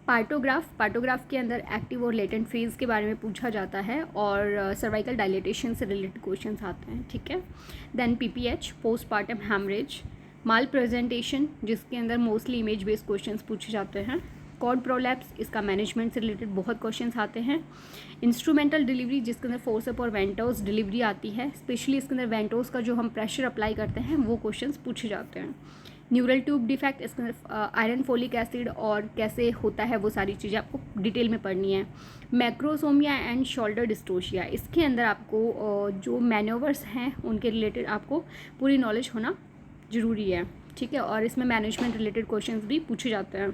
Partograph के अंदर active और लेटेंट फेज के बारे में पूछा जाता है और सर्वाइकल डायलेटेशन से रिलेटेड क्वेश्चंस आते हैं, ठीक है। देन पीपीएच, पोस्टपार्टम हैमरेज, माल प्रेजेंटेशन, जिसके अंदर मोस्टली इमेज बेस्ड क्वेश्चंस पूछे जाते हैं। कॉर्ड प्रोलैप्स, इसका मैनेजमेंट से रिलेटेड बहुत क्वेश्चंस आते हैं। इंस्ट्रूमेंटल डिलीवरी, जिसके अंदर फोर्सअप और वेंटोस डिलीवरी आती है, स्पेशली इसके अंदर वेंटोस का जो हम प्रेशर अप्लाई करते हैं वो क्वेश्चंस पूछे जाते हैं। न्यूरल ट्यूब डिफेक्ट, इसके अंदर आयरन फोलिक एसिड और कैसे होता है वो सारी चीज़ें आपको डिटेल में पढ़नी है। मैक्रोसोमिया एंड शोल्डर डिस्ट्रोशिया, इसके अंदर आपको जो मैनोवर्स हैं उनके रिलेटेड आपको पूरी नॉलेज होना ज़रूरी है, ठीक है। और इसमें मैनेजमेंट रिलेटेड क्वेश्चंस भी पूछे जाते हैं।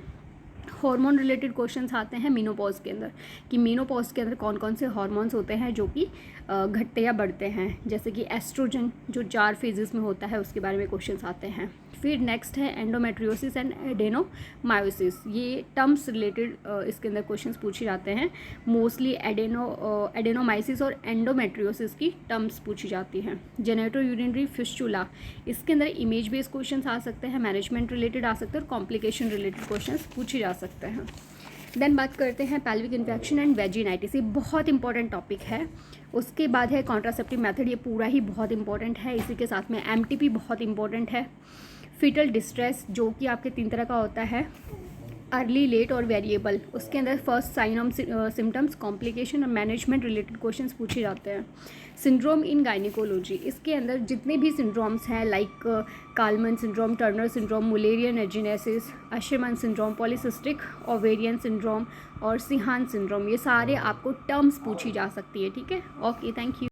हार्मोन रिलेटेड क्वेश्चंस आते हैं मीनोपॉज के अंदर, कि मीनोपॉज के अंदर कौन कौन से हार्मोन्स होते हैं जो कि घटते या बढ़ते हैं, जैसे कि एस्ट्रोजन जो 4 फेजेस में होता है उसके बारे में क्वेश्चंस आते हैं। फिर नेक्स्ट है एंडोमेट्रियोसिस एंड एडेनोमायोसिस, ये टर्म्स रिलेटेड इसके अंदर क्वेश्चंस पूछे जाते हैं। मोस्टली एडेनोमाइसिस और एंडोमेट्रियोसिस की टर्म्स पूछी जाती हैं। जेनेटो यूरिनरी फिस्टुला, इसके अंदर इमेज बेस्ड क्वेश्चंस आ सकते हैं, मैनेजमेंट रिलेटेड आ सकते हैं और कॉम्प्लिकेशन रिलेटेड क्वेश्चंस पूछे जा सकते हैं। देन बात करते हैं पेल्विक इन्फेक्शन एंड वेजिनाइटिस, ये बहुत इंपॉर्टेंट टॉपिक है। उसके बाद है कॉन्ट्रासेप्टिव मेथड, ये पूरा ही बहुत इंपॉर्टेंट है। इसी के साथ में एमटीपी बहुत इंपॉर्टेंट है। फीटल डिस्ट्रेस, जो कि आपके 3 तरह का होता है, अर्ली, लेट और वेरिएबल, उसके अंदर first sign of symptoms, complication और मैनेजमेंट रिलेटेड क्वेश्चंस पूछे जाते हैं। सिंड्रोम इन गायनिकोलॉजी, इसके अंदर जितने भी सिंड्रोम्स हैं like Kallmann syndrome, Turner syndrome, Mullerian agenesis, Asherman syndrome, polycystic ovarian syndrome और सिहान सिंड्रोम, ये सारे आपको टर्म्स पूछी जा सकती है, ठीक है। Okay, thank you.